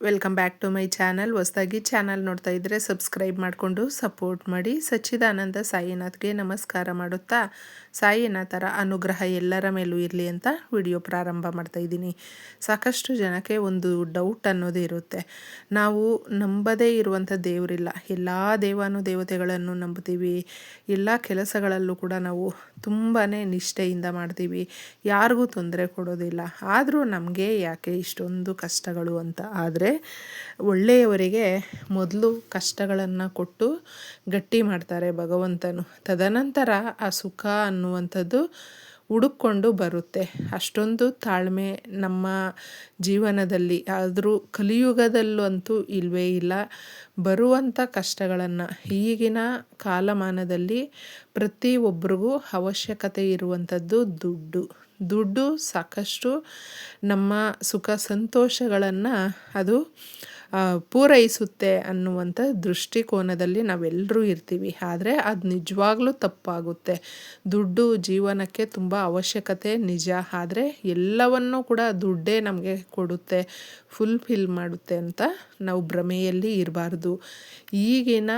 Welcome back to my channel. ಹೊಸದಾಗಿ channel ನೋಡ್ತಾ ಇದ್ದರೆ ಸಬ್ಸ್ಕ್ರೈಬ್ ಮಾಡಿಕೊಂಡು ಸಪೋರ್ಟ್ ಮಾಡಿ. ಸಚ್ಚಿದಾನಂದ ಸಾಯಿನಾಥ್ಗೆ ನಮಸ್ಕಾರ ಮಾಡುತ್ತಾ ಸಾಯಿನಾಥರ ಅನುಗ್ರಹ ಎಲ್ಲರ ಮೇಲೂ ಇರಲಿ ಅಂತ ವಿಡಿಯೋ ಪ್ರಾರಂಭ ಮಾಡ್ತಾ ಇದ್ದೀನಿ. ಸಾಕಷ್ಟು ಜನಕ್ಕೆ ಒಂದು ಡೌಟ್ ಅನ್ನೋದು ಇರುತ್ತೆ. ನಾವು ನಂಬದೇ ಇರುವಂಥ ದೇವರಿಲ್ಲ, ಎಲ್ಲ ದೇವತೆಗಳನ್ನು ನಂಬ್ತೀವಿ. ಎಲ್ಲ ಕೆಲಸಗಳಲ್ಲೂ ಕೂಡ ನಾವು ತುಂಬಾ ನಿಷ್ಠೆಯಿಂದ ಮಾಡ್ತೀವಿ, ಯಾರಿಗೂ ತೊಂದರೆ ಕೊಡೋದಿಲ್ಲ. ಆದರೂ ನಮಗೆ ಯಾಕೆ ಇಷ್ಟೊಂದು ಕಷ್ಟಗಳು ಅಂತ. ಆದರೆ ಒಳ್ಳೆಯವರಿಗೆ ಮೊದಲು ಕಷ್ಟಗಳನ್ನು ಕೊಟ್ಟು ಗಟ್ಟಿ ಮಾಡ್ತಾರೆ ಭಗವಂತನು. ತದನಂತರ ಆ ಸುಖ ಅನ್ನುವಂಥದ್ದು ಹುಡುಕೊಂಡು ಬರುತ್ತೆ. ಅಷ್ಟೊಂದು ತಾಳ್ಮೆ ನಮ್ಮ ಜೀವನದಲ್ಲಿ, ಆದರೂ ಕಲಿಯುಗದಲ್ಲಂತೂ ಇಲ್ಲವೇ ಇಲ್ಲ. ಬರುವಂಥ ಕಷ್ಟಗಳನ್ನು ಈಗಿನ ಕಾಲಮಾನದಲ್ಲಿ ಪ್ರತಿಯೊಬ್ಬರಿಗೂ ಅವಶ್ಯಕತೆ ಇರುವಂಥದ್ದು ದುಡ್ಡು ಸಾಕಷ್ಟು ನಮ್ಮ ಸುಖ ಸಂತೋಷಗಳನ್ನು ಅದು ಪೂರೈಸುತ್ತೆ ಅನ್ನುವಂಥ ದೃಷ್ಟಿಕೋನದಲ್ಲಿ ನಾವೆಲ್ಲರೂ ಇರ್ತೀವಿ. ಆದರೆ ಅದು ನಿಜವಾಗ್ಲೂ ತಪ್ಪಾಗುತ್ತೆ. ದುಡ್ಡು ಜೀವನಕ್ಕೆ ತುಂಬ ಅವಶ್ಯಕತೆ ನಿಜ, ಆದರೆ ಎಲ್ಲವನ್ನೂ ಕೂಡ ದುಡ್ಡೇ ನಮಗೆ ಕೊಡುತ್ತೆ, ಫುಲ್ಫಿಲ್ ಮಾಡುತ್ತೆ ಅಂತ ನಾವು ಭ್ರಮೆಯಲ್ಲಿ ಇರಬಾರ್ದು. ಈಗಿನ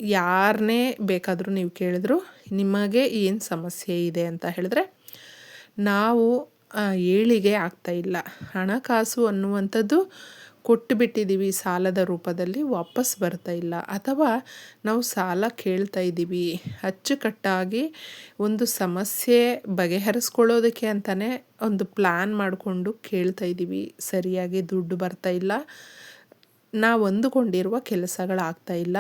ಯಾರನ್ನೇ ಬೇಕಾದರೂ ನೀವು ಕೇಳಿದ್ರು ನಿಮಗೆ ಏನು ಸಮಸ್ಯೆ ಇದೆ ಅಂತ ಹೇಳಿದ್ರೆ ನಾವು ಏಳಿಗೆ ಆಗ್ತಾಯಿಲ್ಲ, ಹಣಕಾಸು ಅನ್ನುವಂಥದ್ದು ಕೊಟ್ಟು ಬಿಟ್ಟಿದ್ದೀವಿ, ಸಾಲದ ರೂಪದಲ್ಲಿ ವಾಪಸ್ ಬರ್ತಾ ಇಲ್ಲ, ಅಥವಾ ನಾವು ಸಾಲ ಕೇಳ್ತಾ ಇದ್ದೀವಿ ಅಚ್ಚುಕಟ್ಟಾಗಿ ಒಂದು ಸಮಸ್ಯೆ ಬಗೆಹರಿಸ್ಕೊಳ್ಳೋದಕ್ಕೆ ಅಂತಲೇ ಒಂದು ಪ್ಲ್ಯಾನ್ ಮಾಡಿಕೊಂಡು ಕೇಳ್ತಾ ಇದ್ದೀವಿ, ಸರಿಯಾಗಿ ದುಡ್ಡು ಬರ್ತಾ ಇಲ್ಲ, ನಾವು ಅಂದುಕೊಂಡಿರುವ ಕೆಲಸಗಳಾಗ್ತಾ ಇಲ್ಲ.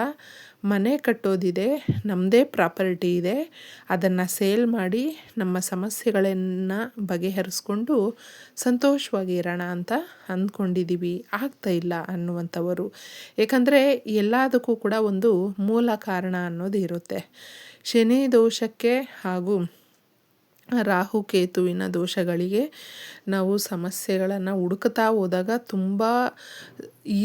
ಮನೆ ಕಟ್ಟೋದಿದೆ, ನಮ್ಮದೇ ಪ್ರಾಪರ್ಟಿ ಇದೆ, ಅದನ್ನು ಸೇಲ್ ಮಾಡಿ ನಮ್ಮ ಸಮಸ್ಯೆಗಳನ್ನು ಬಗೆಹರಿಸ್ಕೊಂಡು ಸಂತೋಷವಾಗಿ ಇರೋಣ ಅಂತ ಅಂದ್ಕೊಂಡಿದ್ದೀವಿ, ಆಗ್ತಾ ಇಲ್ಲ ಅನ್ನುವಂಥವರು. ಏಕೆಂದರೆ ಎಲ್ಲದಕ್ಕೂ ಕೂಡ ಒಂದು ಮೂಲ ಕಾರಣ ಅನ್ನೋದು ಇರುತ್ತೆ. ಶನಿ ದೋಷಕ್ಕೆ ಹಾಗೂ ರಾಹುಕೇತುವಿನ ದೋಷಗಳಿಗೆ ನಾವು ಸಮಸ್ಯೆಗಳನ್ನು ಹುಡುಕ್ತಾ ಹೋದಾಗ ತುಂಬ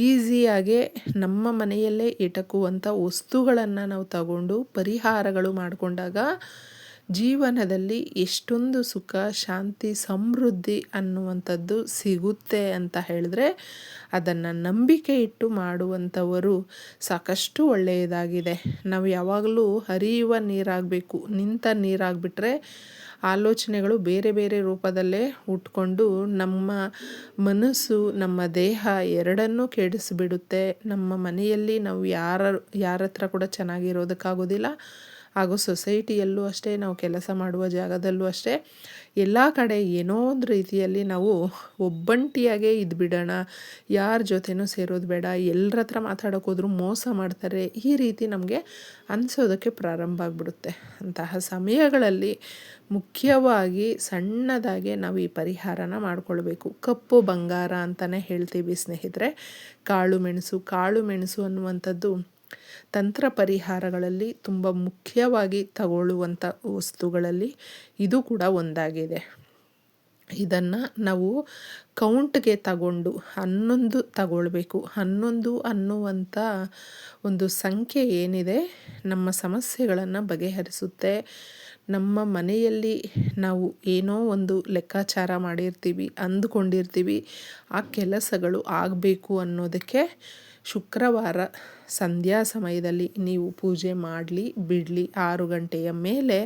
ಈಸಿಯಾಗೆ ನಮ್ಮ ಮನೆಯಲ್ಲೇ ಇಟಕುವಂಥ ವಸ್ತುಗಳನ್ನು ನಾವು ತಗೊಂಡು ಪರಿಹಾರಗಳು ಮಾಡಿಕೊಂಡಾಗ ಜೀವನದಲ್ಲಿ ಎಷ್ಟೊಂದು ಸುಖ, ಶಾಂತಿ, ಸಮೃದ್ಧಿ ಅನ್ನುವಂಥದ್ದು ಸಿಗುತ್ತೆ ಅಂತ ಹೇಳಿದ್ರೆ ಅದನ್ನು ನಂಬಿಕೆ ಇಟ್ಟು ಮಾಡುವಂಥವರು ಸಾಕಷ್ಟು ಒಳ್ಳೆಯದಾಗಿದೆ. ನಾವು ಯಾವಾಗಲೂ ಹರಿಯುವ ನೀರಾಗಬೇಕು, ನಿಂತ ನೀರಾಗಿಬಿಟ್ರೆ ಆಲೋಚನೆಗಳು ಬೇರೆ ಬೇರೆ ರೂಪದಲ್ಲೇ ಹುಟ್ಕೊಂಡು ನಮ್ಮ ಮನಸ್ಸು, ನಮ್ಮ ದೇಹ ಎರಡನ್ನೂ ಕೆಡಿಸಿಬಿಡುತ್ತೆ. ನಮ್ಮ ಮನೆಯಲ್ಲಿ ನಾವು ಯಾರ ಹತ್ರ ಕೂಡ ಚೆನ್ನಾಗಿರೋದಕ್ಕಾಗೋದಿಲ್ಲ, ಹಾಗೂ ಸೊಸೈಟಿಯಲ್ಲೂ ಅಷ್ಟೇ, ನಾವು ಕೆಲಸ ಮಾಡುವ ಜಾಗದಲ್ಲೂ ಅಷ್ಟೇ, ಎಲ್ಲ ಕಡೆ ಏನೋ ಒಂದು ರೀತಿಯಲ್ಲಿ ನಾವು ಒಬ್ಬಂಟಿಯಾಗೇ ಇದ್ಬಿಡೋಣ, ಯಾರ ಜೊತೆನೂ ಸೇರೋದು ಬೇಡ, ಎಲ್ಲರ ಹತ್ರ ಮಾತಾಡೋಕ್ಕೋದ್ರೂ ಮೋಸ ಮಾಡ್ತಾರೆ, ಈ ರೀತಿ ನಮಗೆ ಅನಿಸೋದಕ್ಕೆ ಪ್ರಾರಂಭ ಆಗಿಬಿಡುತ್ತೆ. ಅಂತಹ ಸಮಯಗಳಲ್ಲಿ ಮುಖ್ಯವಾಗಿ ಸಣ್ಣದಾಗೆ ನಾವು ಈ ಪರಿಹಾರನ ಮಾಡಿಕೊಳ್ಬೇಕು. ಕಪ್ಪು ಬಂಗಾರ ಅಂತಲೇ ಹೇಳ್ತೀವಿ ಸ್ನೇಹಿತರೆ. ಕಾಳು ಮೆಣಸು ಅನ್ನುವಂಥದ್ದು ತಂತ್ರ ಪರಿಹಾರಗಳಲ್ಲಿ ತುಂಬ ಮುಖ್ಯವಾಗಿ ತಗೊಳ್ಳುವಂಥ ವಸ್ತುಗಳಲ್ಲಿ ಇದು ಕೂಡ ಒಂದಾಗಿದೆ. ಇದನ್ನು ನಾವು ಕೌಂಟ್ಗೆ ತಗೊಂಡು 11 ತಗೊಳ್ಬೇಕು. 11 ಅನ್ನುವಂಥ ಒಂದು ಸಂಖ್ಯೆ ಏನಿದೆ ನಮ್ಮ ಸಮಸ್ಯೆಗಳನ್ನು ಬಗೆಹರಿಸುತ್ತೆ. ನಮ್ಮ ಮನೆಯಲ್ಲಿ ನಾವು ಏನೋ ಒಂದು ಲೆಕ್ಕಾಚಾರ ಮಾಡಿರ್ತೀವಿ, ಅಂದುಕೊಂಡಿರ್ತೀವಿ, ಆ ಕೆಲಸಗಳು ಆಗಬೇಕು ಅನ್ನೋದಕ್ಕೆ ಶುಕ್ರವಾರ ಸಂಧ್ಯಾ ಸಮಯದಲ್ಲಿ ನೀವು ಪೂಜೆ ಮಾಡಲಿ ಬಿಡಲಿ 6 ಗಂಟೆಯ ಮೇಲೆ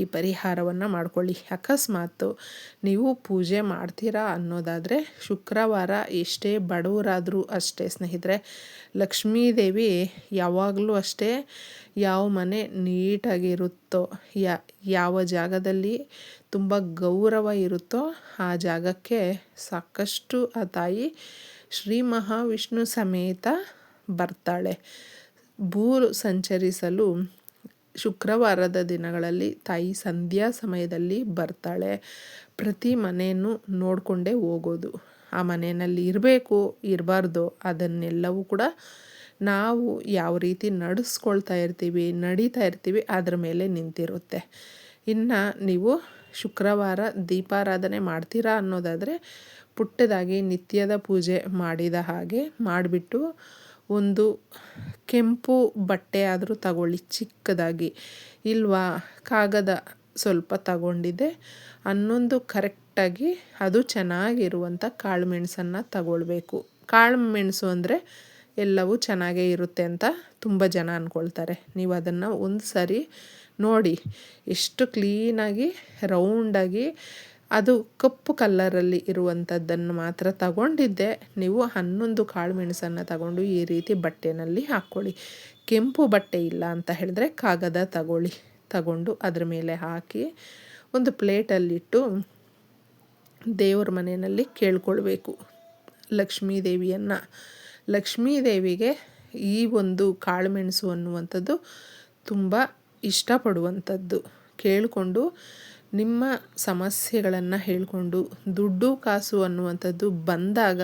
ಈ ಪರಿಹಾರವನ್ನು ಮಾಡಿಕೊಳ್ಳಿ. ಅಕಸ್ಮಾತ್ ನೀವು ಪೂಜೆ ಮಾಡ್ತೀರಾ ಅನ್ನೋದಾದರೆ ಶುಕ್ರವಾರ ಎಷ್ಟೇ ಬಡವರಾದರೂ ಅಷ್ಟೇ ಸ್ನೇಹಿತರೆ, ಲಕ್ಷ್ಮೀದೇವಿ ಯಾವಾಗಲೂ ಅಷ್ಟೇ, ಯಾವ ಮನೆ ನೀಟಾಗಿರುತ್ತೋ, ಯಾವ ಜಾಗದಲ್ಲಿ ತುಂಬ ಗೌರವ ಇರುತ್ತೋ ಆ ಜಾಗಕ್ಕೆ ಸಾಕಷ್ಟು ಆ ತಾಯಿ ಶ್ರೀ ಮಹಾವಿಷ್ಣು ಸಮೇತ ಬರ್ತಾಳೆ. ಭೂರು ಸಂಚರಿಸಲು ಶುಕ್ರವಾರದ ದಿನಗಳಲ್ಲಿ ತಾಯಿ ಸಂಧ್ಯಾ ಸಮಯದಲ್ಲಿ ಬರ್ತಾಳೆ. ಪ್ರತಿ ಮನೆಯನ್ನು ನೋಡಿಕೊಂಡೇ ಹೋಗೋದು, ಆ ಮನೆಯಲ್ಲಿ ಇರಬೇಕು ಇರಬಾರ್ದು ಅದನ್ನೆಲ್ಲವೂ ಕೂಡ ನಾವು ಯಾವ ರೀತಿ ನಡೀತಾ ಇರ್ತೀವಿ ಅದ್ರ ಮೇಲೆ ನಿಂತಿರುತ್ತೆ. ಇನ್ನು ನೀವು ಶುಕ್ರವಾರ ದೀಪಾರಾಧನೆ ಮಾಡ್ತೀರಾ ಅನ್ನೋದಾದರೆ ಪುಟ್ಟದಾಗಿ ನಿತ್ಯದ ಪೂಜೆ ಮಾಡಿದ ಹಾಗೆ ಮಾಡಿಬಿಟ್ಟು ಒಂದು ಕೆಂಪು ಬಟ್ಟೆ ಆದರೂ ತಗೊಳ್ಳಿ ಚಿಕ್ಕದಾಗಿ, ಇಲ್ವಾ ಕಾಗದ ಸ್ವಲ್ಪ ತಗೊಂಡಿದ್ದೆ, 11 ಕರೆಕ್ಟಾಗಿ ಅದು ಚೆನ್ನಾಗಿರುವಂಥ ಕಾಳು ಮೆಣಸನ್ನು ತಗೊಳ್ಬೇಕು. ಕಾಳು ಮೆಣಸು ಅಂದರೆ ಎಲ್ಲವೂ ಚೆನ್ನಾಗೇ ಇರುತ್ತೆ ಅಂತ ತುಂಬ ಜನ ಅಂದ್ಕೊಳ್ತಾರೆ. ನೀವು ಅದನ್ನು ಒಂದು ಸಾರಿ ನೋಡಿ, ಎಷ್ಟು ಕ್ಲೀನಾಗಿ ರೌಂಡಾಗಿ ಅದು ಕಪ್ಪು ಕಲ್ಲರಲ್ಲಿ ಇರುವಂಥದ್ದನ್ನು ಮಾತ್ರ ತಗೊಂಡಿದ್ದೆ. ನೀವು 11 ಕಾಳು ಮೆಣಸನ್ನು ತಗೊಂಡು ಈ ರೀತಿ ಬಟ್ಟೆಯಲ್ಲಿ ಹಾಕ್ಕೊಳ್ಳಿ. ಕೆಂಪು ಬಟ್ಟೆ ಇಲ್ಲ ಅಂತ ಹೇಳಿದ್ರೆ ಕಾಗದ ತಗೊಂಡು ಅದ್ರ ಮೇಲೆ ಹಾಕಿ ಒಂದು ಪ್ಲೇಟಲ್ಲಿಟ್ಟು ದೇವ್ರ ಮನೆಯಲ್ಲಿ ಕೇಳ್ಕೊಳ್ಬೇಕು ಲಕ್ಷ್ಮೀ ದೇವಿಯನ್ನು. ಲಕ್ಷ್ಮೀ ದೇವಿಗೆ ಈ ಒಂದು ಕಾಳುಮೆಣಸು ಅನ್ನುವಂಥದ್ದು ತುಂಬ ಇಷ್ಟಪಡುವಂಥದ್ದು. ಕೇಳಿಕೊಂಡು ನಿಮ್ಮ ಸಮಸ್ಯೆಗಳನ್ನು ಹೇಳಿಕೊಂಡು ದುಡ್ಡು ಕಾಸು ಅನ್ನುವಂಥದ್ದು ಬಂದಾಗ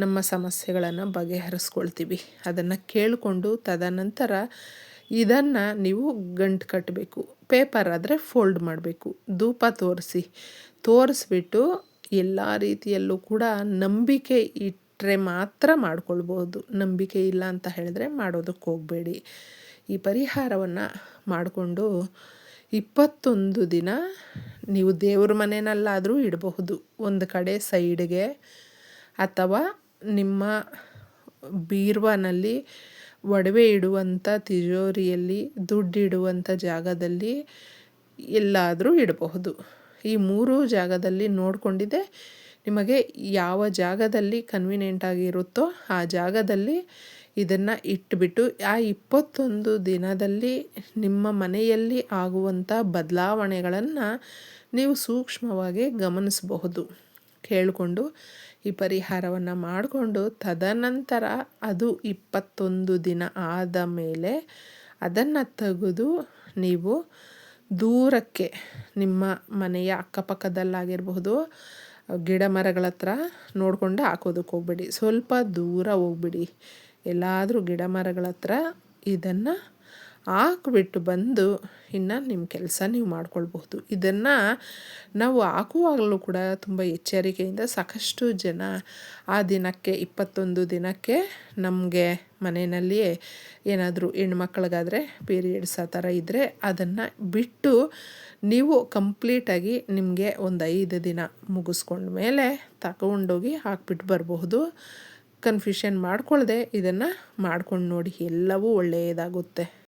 ನಮ್ಮ ಸಮಸ್ಯೆಗಳನ್ನು ಬಗೆಹರಿಸ್ಕೊಳ್ತೀವಿ. ಅದನ್ನು ಕೇಳಿಕೊಂಡು ತದನಂತರ ಇದನ್ನು ನೀವು ಗಂಟು ಕಟ್ಟಬೇಕು. ಪೇಪರ್ ಆದರೆ ಫೋಲ್ಡ್ ಮಾಡಬೇಕು. ಧೂಪ ತೋರಿಸ್ಬಿಟ್ಟು ಎಲ್ಲ ರೀತಿಯಲ್ಲೂ ಕೂಡ ನಂಬಿಕೆ ಇಟ್ಟರೆ ಮಾತ್ರ ಮಾಡ್ಕೊಳ್ಬೋದು. ನಂಬಿಕೆ ಇಲ್ಲ ಅಂತ ಹೇಳಿದ್ರೆ ಮಾಡೋದಕ್ಕೆ ಹೋಗಬೇಡಿ. ಈ ಪರಿಹಾರವನ್ನು ಮಾಡಿಕೊಂಡು 21 ದಿನ ನೀವು ದೇವ್ರ ಮನೆಯಲ್ಲಾದರೂ ಇಡಬಹುದು, ಒಂದು ಕಡೆ ಸೈಡ್ಗೆ, ಅಥವಾ ನಿಮ್ಮ ಬೀರ್ವಾನಲ್ಲಿ ಒಡವೆ ಇಡುವಂಥ ತಿಜೋರಿಯಲ್ಲಿ ದುಡ್ಡಿಡುವಂಥ ಜಾಗದಲ್ಲಿ ಎಲ್ಲಾದರೂ ಇಡಬಹುದು. ಈ 3 ಜಾಗದಲ್ಲಿ ನೋಡಿಕೊಂಡಿದ್ದೆ ನಿಮಗೆ ಯಾವ ಜಾಗದಲ್ಲಿ ಕನ್ವಿನಿಯೆಂಟಾಗಿರುತ್ತೋ ಆ ಜಾಗದಲ್ಲಿ ಇದನ್ನು ಇಟ್ಬಿಟ್ಟು ಆ 21 ದಿನದಲ್ಲಿ ನಿಮ್ಮ ಮನೆಯಲ್ಲಿ ಆಗುವಂಥ ಬದಲಾವಣೆಗಳನ್ನು ನೀವು ಸೂಕ್ಷ್ಮವಾಗಿ ಗಮನಿಸಬಹುದು. ಕೇಳಿಕೊಂಡು ಈ ಪರಿಹಾರವನ್ನು ಮಾಡಿಕೊಂಡು ತದನಂತರ ಅದು 21 ದಿನ ಆದ ಮೇಲೆ ಅದನ್ನು ತೆಗೆದು ನೀವು ದೂರಕ್ಕೆ ನಿಮ್ಮ ಮನೆಯ ಅಕ್ಕಪಕ್ಕದಲ್ಲಾಗಿರಬಹುದು ಗಿಡ ಮರಗಳ ಹತ್ರ ನೋಡಿಕೊಂಡು ಹಾಕೋದಕ್ಕೆ ಹೋಗ್ಬೇಡಿ. ಸ್ವಲ್ಪ ದೂರ ಹೋಗ್ಬಿಡಿ, ಎಲ್ಲಾದರೂ ಗಿಡ ಮರಗಳ ಹತ್ರ ಇದನ್ನು ಹಾಕ್ಬಿಟ್ಟು ಬಂದು ಇನ್ನು ನಿಮ್ಮ ಕೆಲಸ ನೀವು ಮಾಡ್ಕೊಳ್ಬಹುದು. ಇದನ್ನು ನಾವು ಹಾಕುವಾಗಲೂ ಕೂಡ ತುಂಬ ಎಚ್ಚರಿಕೆಯಿಂದ, ಸಾಕಷ್ಟು ಜನ ಆ ದಿನಕ್ಕೆ 21 ದಿನಕ್ಕೆ ನಮಗೆ ಮನೆಯಲ್ಲಿಯೇ ಏನಾದರೂ ಹೆಣ್ಮಕ್ಳಿಗಾದರೆ ಪೀರಿಯಡ್ಸ್ ಆ ಥರ ಇದ್ದರೆ ಅದನ್ನು ಬಿಟ್ಟು ನೀವು ಕಂಪ್ಲೀಟಾಗಿ ನಿಮಗೆ ಒಂದು 5 ದಿನ ಮುಗಿಸ್ಕೊಂಡ ಮೇಲೆ ತಗೊಂಡೋಗಿ ಹಾಕ್ಬಿಟ್ಟು ಬರಬಹುದು. ಕನ್ಫ್ಯೂಷನ್ ಮಾಡ್ಕೊಳ್ಳದೆ ಇದನ್ನು ಮಾಡ್ಕೊಂಡು ನೋಡಿ, ಎಲ್ಲವೂ ಒಳ್ಳೆಯದಾಗುತ್ತೆ.